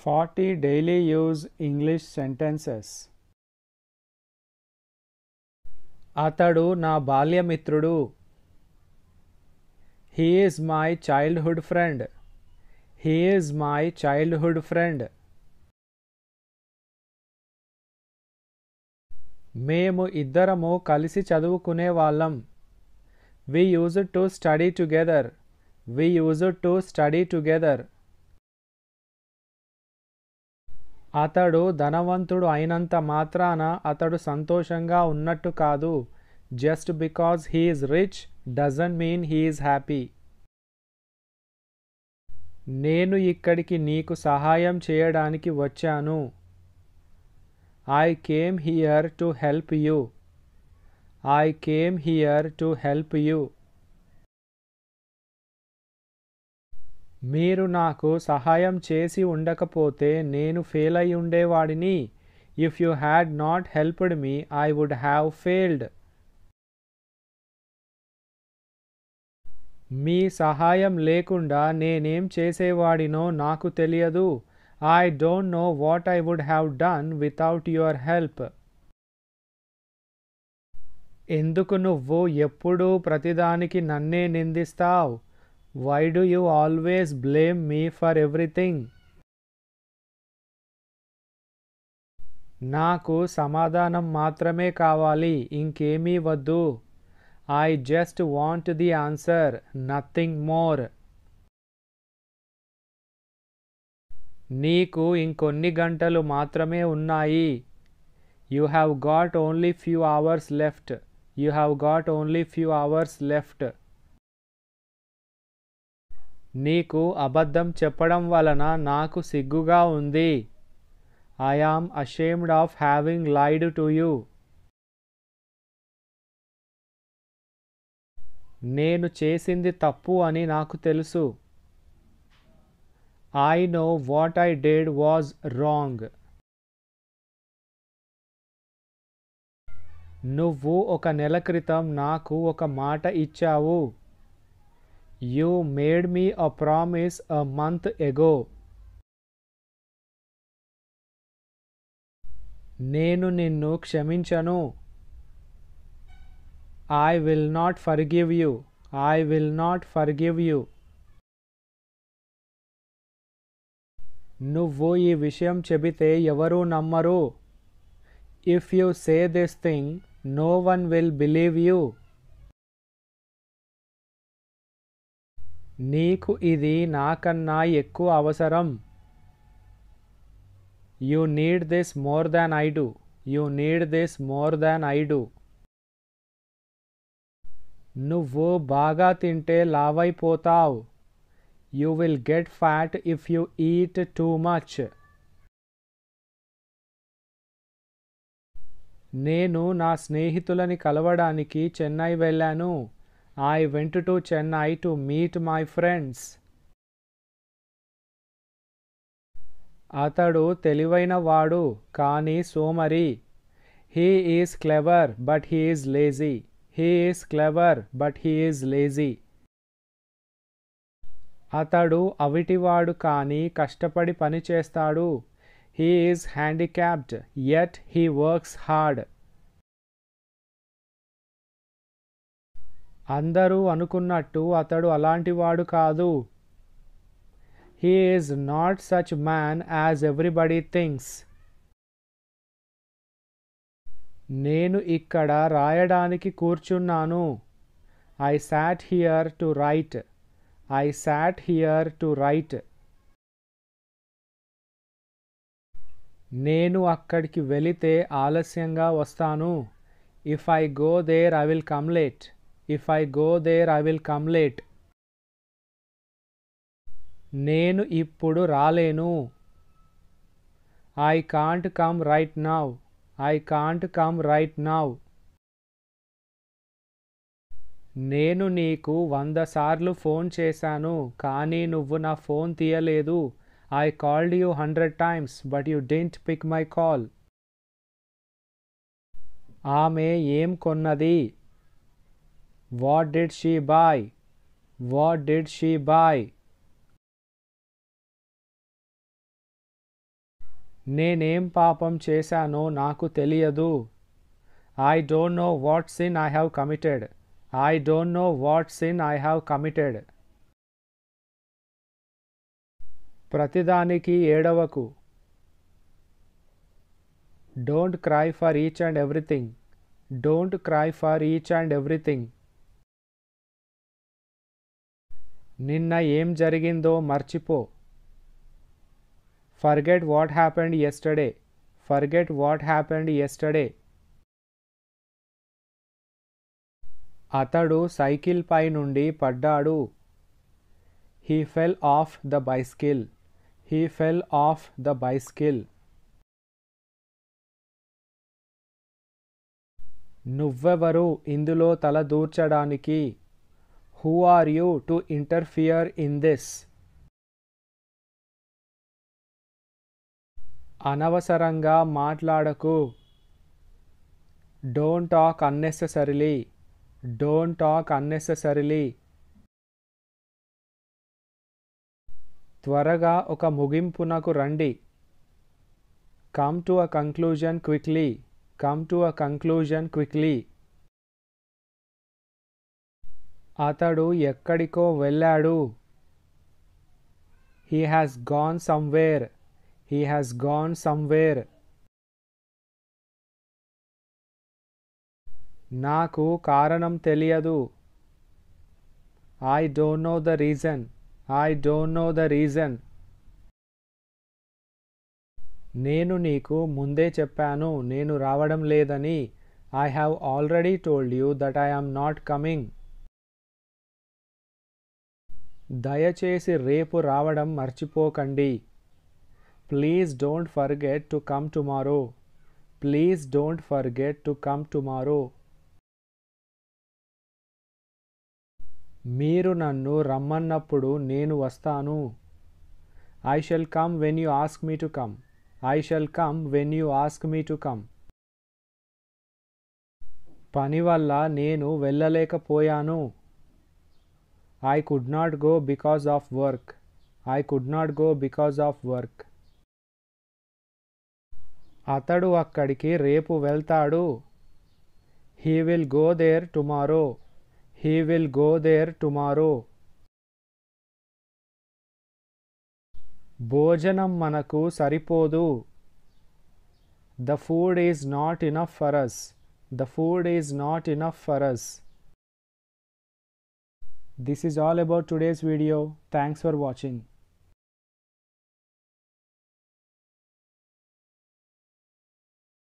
40 daily use English sentences. అతడు నా బాల్యమిత్రుడు. He is my childhood friend. He is my childhood friend. మేము ఇద్దరము కలిసి చదువుకునే వాళ్ళం. We used to study together. We used to study together. అతడు ధనవంతుడు అయినంత మాత్రాన అతడు సంతోషంగా ఉన్నట్టు కాదు. Just because he is rich doesn't mean he is happy. నేను ఇక్కడికి నీకు సహాయం చేయడానికి వచ్చాను. I came here to help you. I came here to help you. మీరు నాకు సహాయం చేసి ఉండకపోతే నేను ఫెయిల్ అయి ఉండేవాడిని. If you had not helped me, I would have failed. మీ సహాయం లేకుండా నేనేం చేసేవాడినో నాకు తెలియదు. I don't know what I would have done without your help. ఎందుకు నువ్వు ఎప్పుడూ ప్రతిదానికి నన్నే నిందిస్తావ్? Why do you always blame me for everything? నాకు సమాధానం మాత్రమే కావాలి, ఇంకేమీ వద్దు. I just want the answer, nothing more. నీకు ఇంకొన్ని గంటలు మాత్రమే ఉన్నాయి. You have got only few hours left. You have got only few hours left. నీకు అబద్ధం చెప్పడం వలన నాకు సిగ్గుగా ఉంది. I am ashamed of having lied to you. నేను చేసింది తప్పు అని నాకు తెలుసు. I know what I did was wrong. నువ్వు ఒక నెల క్రితం నాకు ఒక మాట ఇచ్చావు. You made me a promise a month ago. నేను నిన్ను క్షమించను. I will not forgive you. I will not forgive you. నువ్వు ఈ విషయం చెబితే ఎవరూ నమ్మరు. If you say this thing, no one will believe you. నీకు ఇది నాకన్నా ఎక్కువ అవసరం. You need this more than I do. You need this more than I do. నువ్వు బాగా తింటే లావైపోతావ్. You will get fat if you eat too much. నేను నా స్నేహితులని కలవడానికి చెన్నై వెళ్ళాను. I went to Chennai to meet my friends. అతడు తెలివైన వాడు కానీ సోమరి. He is clever but he is lazy. He is clever but he is lazy. అతడు అవిటివాడు కానీ కష్టపడి పని చేస్తాడు. He is handicapped yet he works hard. అందరూ అనుకున్నట్టు అతడు అలాంటివాడు కాదు. He is not such man as everybody thinks. నేను ఇక్కడ రాయడానికి కూర్చున్నాను. I sat here to write. I sat here to write. నేను అక్కడికి వెళితే ఆలస్యంగా వస్తాను. If I go there I will come late. If I go there I will come late. నేను ఇప్పుడు రాలేను. I can't come right now. I can't come right now. నేను నీకు 100 సార్లు ఫోన్ చేశాను కానీ నువ్వు నా ఫోన్ తీయలేదు. I called you 100 times but you didn't pick my call. ఆమె ఏం కొన్నది? What did she buy? What did she buy? నేనేం పాపం చేశానో నాకు తెలియదు. I don't know what sin I have committed. I don't know what sin I have committed. ప్రతిదానికి ఏడవకు. Don't cry for each and everything. Don't cry for each and everything. నిన్న ఏం జరిగిందో మర్చిపో. Forget what happened yesterday. Forget what happened yesterday. అతడు cycle పై నుండి పడ్డాడు. He fell off the bicycle. He fell off the bicycle. నువ్వెవరు ఇందులో తల దూర్చడానికి? Who are you to interfere in this? అనవసరంగా మాట్లాడకు. Don't talk unnecessarily. Don't talk unnecessarily. త్వరగా ఒక ముగింపునకు రండి. Come to a conclusion quickly. Come to a conclusion quickly. అతడు ఎక్కడికో వెళ్ళాడు. He has gone somewhere. He has gone somewhere. నాకు కారణం తెలియదు. I don't know the reason. I don't know the reason. నేను నీకు ముందే చెప్పాను నేను రావడం లేదని. I have already told you that I am not coming. దయచేసి రేపు రావడం మర్చిపోకండి. Please don't forget to come tomorrow. Please don't forget to come tomorrow. మీరు నన్ను రమ్మన్నప్పుడు నేను వస్తాను. I shall come when you ask me to come. I shall come when you ask me to come. పని వల్ల నేను వెళ్ళలేకపోయాను. I could not go because of work. I could not go because of work. అతడు అక్కడికి రేపు వెళ్తాడు. He will go there tomorrow. He will go there tomorrow. భోజనం మనకు సరిపోదు. The food is not enough for us. The food is not enough for us. This is all about today's video. Thanks for watching.